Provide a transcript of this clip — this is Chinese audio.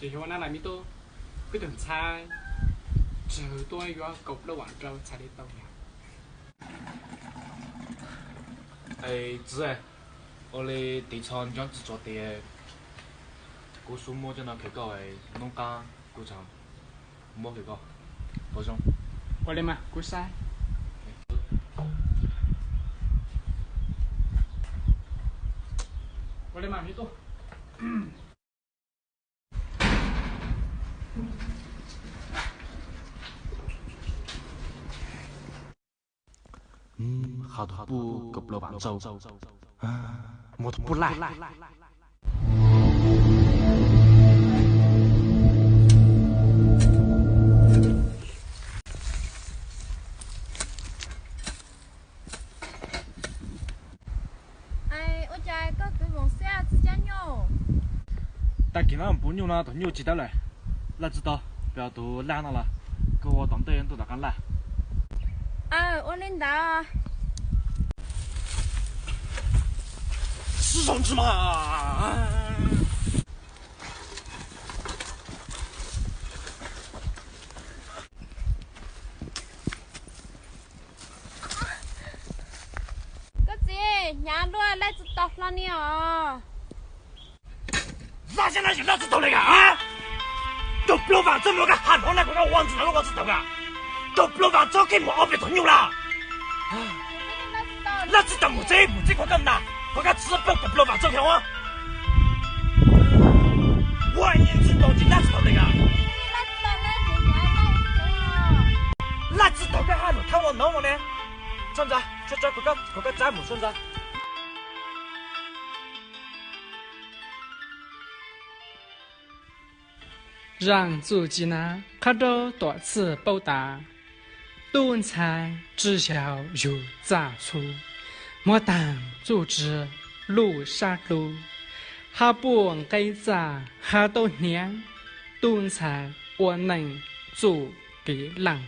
chỉ hiểu nó làm gì tôi cái đường sai chờ tôi có cục đâu quảng châu sai đi tàu nhà哎，子哎，我的地产将制作的，个数目就能去搞哎，弄干工厂，没去搞，保证。我的妈，กูsai我的妈，你多。好多不够不了万州，我都不来。哎，我家个给梦想自家牛。但今晚不牛了，都牛记得来，哪知道不要都懒了，给我当队员都那敢来。哎，我领导。是同志嘛！哥子，伢路来自到了你哦。哪现在就老子头那个啊？都不能放这么个喊我那个王子那个王子头个，都不能放走给我别头牛了。老子到木子快干呐！快干资本都不能放走开我。我年轻到底哪知道那个？哪知道个喊了看我弄我呢？孙子，快个摘木孙子。让自己呢看到多次报答，顿餐知晓有杂处，莫当组织路杀路，哈不该在哈多年，顿餐我能做给人。